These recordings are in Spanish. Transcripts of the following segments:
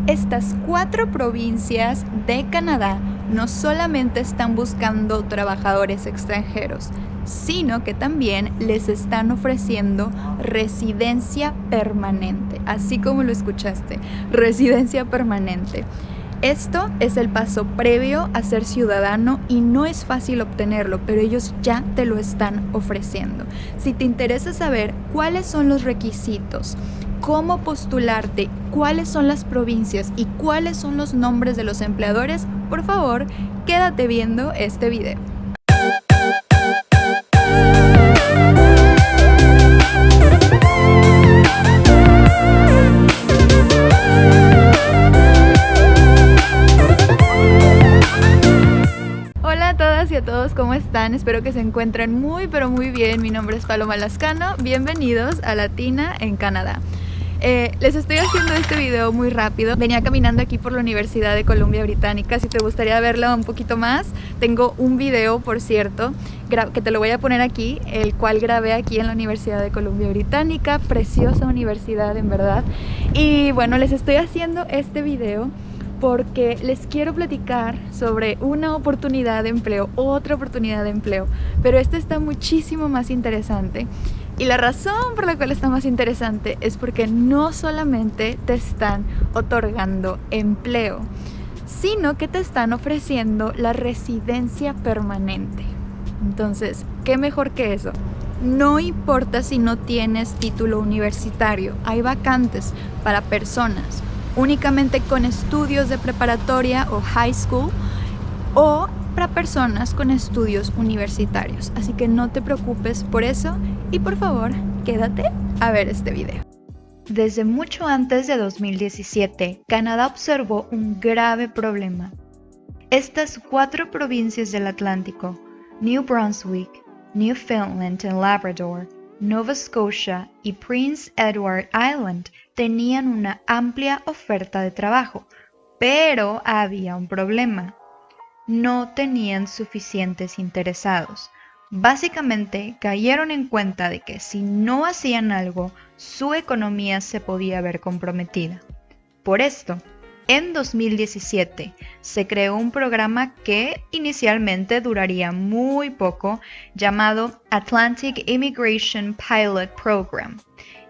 Estas 4 provincias de Canadá no solamente están buscando trabajadores extranjeros, sino que también les están ofreciendo residencia permanente, así como lo escuchaste, residencia permanente. Esto es el paso previo a ser ciudadano y no es fácil obtenerlo, pero ellos ya te lo están ofreciendo. Si te interesa saber cuáles son los requisitos, cómo postularte, cuáles son las provincias y cuáles son los nombres de los empleadores, por favor, quédate viendo este video. Hola a todas y a todos, ¿cómo están? Espero que se encuentren muy pero muy bien. Mi nombre es Paloma Lascano, bienvenidos a Latina en Canadá. Les estoy haciendo este video muy rápido. Venía caminando aquí por la Universidad de Columbia Británica. Si te gustaría verlo un poquito más, tengo un video, por cierto, que te lo voy a poner aquí, el cual grabé aquí en la Universidad de Columbia Británica. Preciosa universidad, en verdad. Y bueno, les estoy haciendo este video porque les quiero platicar sobre una oportunidad de empleo, otra oportunidad de empleo, pero esta está muchísimo más interesante. Y la razón por la cual está más interesante es porque no solamente te están otorgando empleo, sino que te están ofreciendo la residencia permanente. Entonces, ¿qué mejor que eso? No importa si no tienes título universitario, hay vacantes para personas únicamente con estudios de preparatoria o high school o para personas con estudios universitarios. Así que no te preocupes por eso y por favor, quédate a ver este video. Desde mucho antes de 2017, Canadá observó un grave problema. Estas 4 provincias del Atlántico, New Brunswick, Newfoundland and Labrador, Nova Scotia y Prince Edward Island tenían una amplia oferta de trabajo, pero había un problema. No tenían suficientes interesados. Básicamente cayeron en cuenta de que si no hacían algo, su economía se podía ver comprometida. Por esto, en 2017 se creó un programa que inicialmente duraría muy poco, llamado Atlantic Immigration Pilot Program.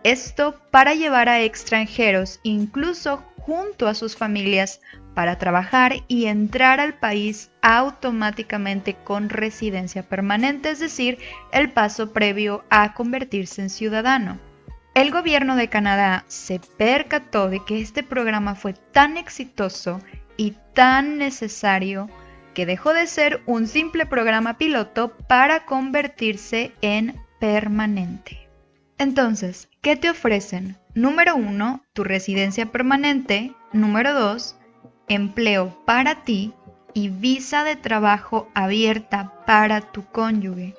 Esto para llevar a extranjeros, incluso junto a sus familias, para trabajar y entrar al país automáticamente con residencia permanente, es decir, el paso previo a convertirse en ciudadano. El gobierno de Canadá se percató de que este programa fue tan exitoso y tan necesario que dejó de ser un simple programa piloto para convertirse en permanente. Entonces, ¿qué te ofrecen? Número 1, tu residencia permanente. Número 2, empleo para ti y visa de trabajo abierta para tu cónyuge.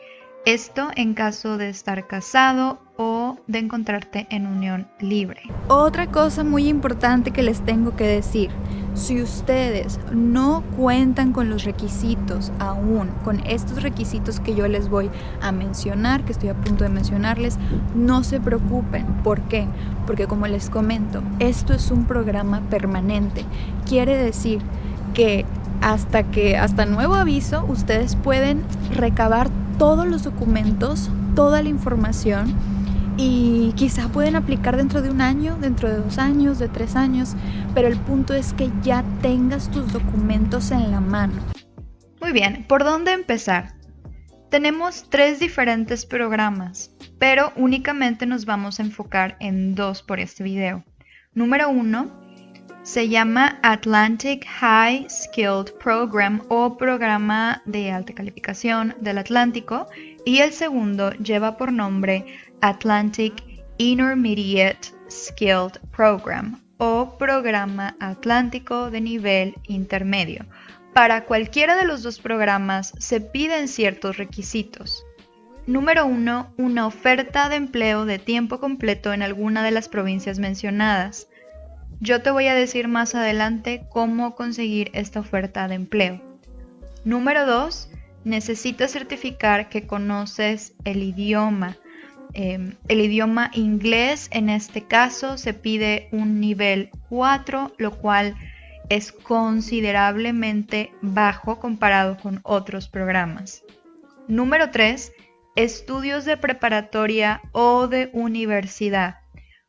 Esto en caso de estar casado o de encontrarte en unión libre. Otra cosa muy importante que les tengo que decir, si ustedes no cuentan con los requisitos aún, con estos requisitos que yo les voy a mencionar, que estoy a punto de mencionarles, no se preocupen. ¿Por qué? Porque como les comento, esto es un programa permanente. Quiere decir que hasta nuevo aviso, ustedes pueden recabar todos los documentos, toda la información y quizá pueden aplicar dentro de 1 año, dentro de 2 años, de 3 años, pero el punto es que ya tengas tus documentos en la mano. Muy bien, ¿por dónde empezar? Tenemos 3 diferentes programas, pero únicamente nos vamos a enfocar en 2 por este video. Número 1 se llama Atlantic High Skilled Program o Programa de Alta Calificación del Atlántico, y el segundo lleva por nombre Atlantic Intermediate Skilled Program o Programa Atlántico de Nivel Intermedio. Para cualquiera de los 2 programas se piden ciertos requisitos. Número 1, una oferta de empleo de tiempo completo en alguna de las provincias mencionadas. Yo te voy a decir más adelante cómo conseguir esta oferta de empleo. Número 2, necesitas certificar que conoces el idioma. El idioma inglés en este caso se pide un nivel 4, lo cual es considerablemente bajo comparado con otros programas. Número 3. Estudios de preparatoria o de universidad.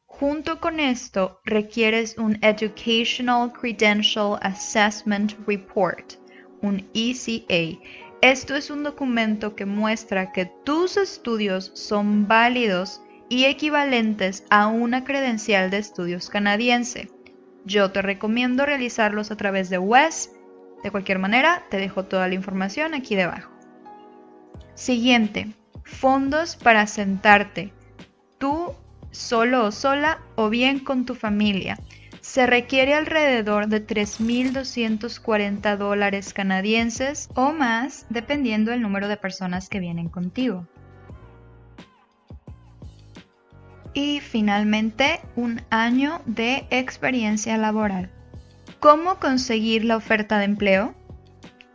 Junto con esto, requieres un Educational Credential Assessment Report, un ECA. Esto es un documento que muestra que tus estudios son válidos y equivalentes a una credencial de estudios canadiense. Yo te recomiendo realizarlos a través de WES. De cualquier manera, te dejo toda la información aquí debajo. Siguiente, fondos para asentarte. Tú solo o sola o bien con tu familia. Se requiere alrededor de $3,240 canadienses o más, dependiendo del número de personas que vienen contigo. Y finalmente, un año de experiencia laboral. ¿Cómo conseguir la oferta de empleo?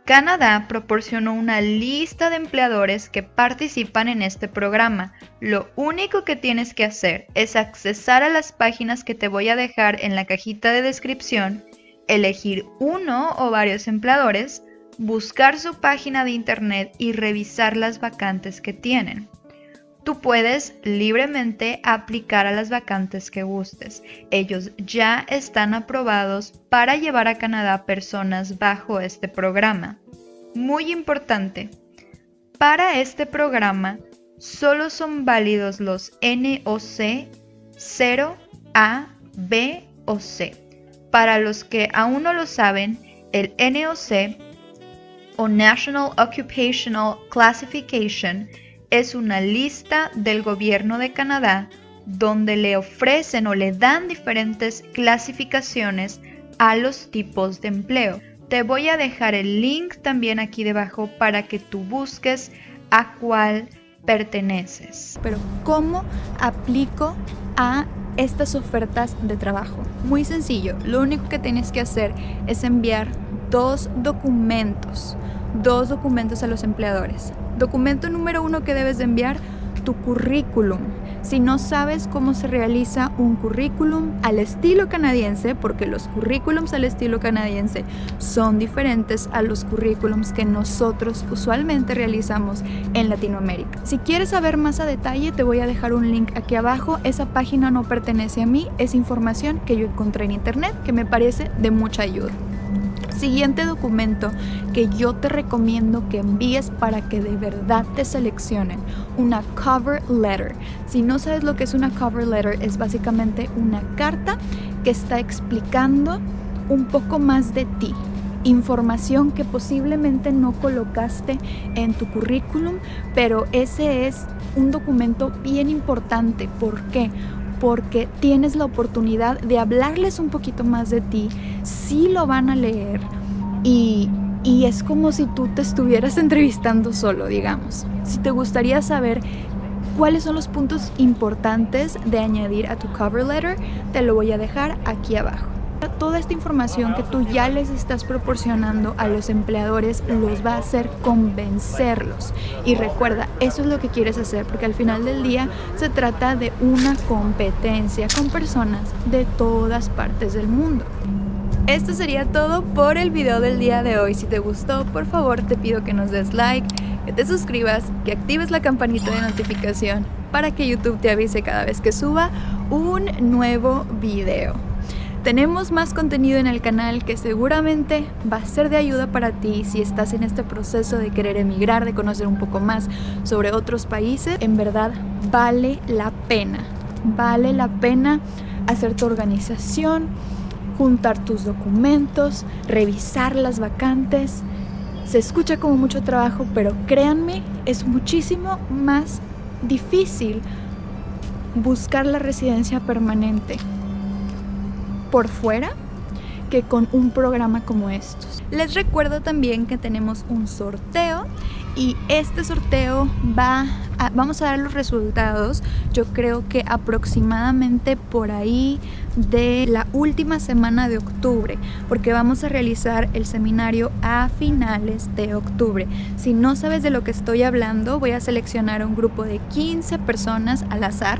Canadá proporcionó una lista de empleadores que participan en este programa. Lo único que tienes que hacer es accesar a las páginas que te voy a dejar en la cajita de descripción, elegir uno o varios empleadores, buscar su página de internet y revisar las vacantes que tienen. Tú puedes libremente aplicar a las vacantes que gustes. Ellos ya están aprobados para llevar a Canadá personas bajo este programa. Muy importante, para este programa solo son válidos los NOC 0, A, B o C. Para los que aún no lo saben, el NOC o National Occupational Classification es una lista del gobierno de Canadá donde le ofrecen o le dan diferentes clasificaciones a los tipos de empleo. Te voy a dejar el link también aquí debajo para que tú busques a cuál perteneces. Pero ¿cómo aplico a estas ofertas de trabajo? Muy sencillo, lo único que tienes que hacer es enviar dos documentos a los empleadores. Documento número 1 que debes de enviar, tu currículum. Si no sabes cómo se realiza un currículum al estilo canadiense, porque los currículums al estilo canadiense son diferentes a los currículums que nosotros usualmente realizamos en Latinoamérica. Si quieres saber más a detalle, te voy a dejar un link aquí abajo. Esa página no pertenece a mí, es información que yo encontré en internet que me parece de mucha ayuda. Siguiente documento que yo te recomiendo que envíes para que de verdad te seleccionen, una cover letter. Si no sabes lo que es una cover letter, es básicamente una carta que está explicando un poco más de ti, información que posiblemente no colocaste en tu currículum, pero ese es un documento bien importante. ¿Por qué? Porque tienes la oportunidad de hablarles un poquito más de ti, sí lo van a leer y es como si tú te estuvieras entrevistando solo, digamos. Si te gustaría saber cuáles son los puntos importantes de añadir a tu cover letter, te lo voy a dejar aquí abajo. Toda esta información que tú ya les estás proporcionando a los empleadores los va a hacer convencerlos. Y recuerda, eso es lo que quieres hacer, porque al final del día se trata de una competencia con personas de todas partes del mundo. Esto sería todo por el video del día de hoy. Si te gustó, por favor te pido que nos des like, que te suscribas, que actives la campanita de notificación para que YouTube te avise cada vez que suba un nuevo video. Tenemos más contenido en el canal que seguramente va a ser de ayuda para ti si estás en este proceso de querer emigrar, de conocer un poco más sobre otros países. En verdad vale la pena hacer tu organización, juntar tus documentos, revisar las vacantes. Se escucha como mucho trabajo, pero créanme, es muchísimo más difícil buscar la residencia permanente por fuera que con un programa como estos. Les recuerdo también que tenemos un sorteo y este sorteo vamos a dar los resultados, yo creo que aproximadamente por ahí de la última semana de octubre, porque vamos a realizar el seminario a finales de octubre. Si no sabes de lo que estoy hablando, voy a seleccionar un grupo de 15 personas al azar.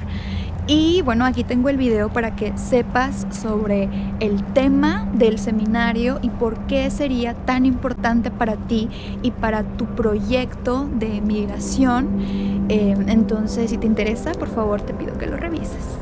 Y bueno, aquí tengo el video para que sepas sobre el tema del seminario y por qué sería tan importante para ti y para tu proyecto de migración. Entonces, si te interesa, por favor, te pido que lo revises.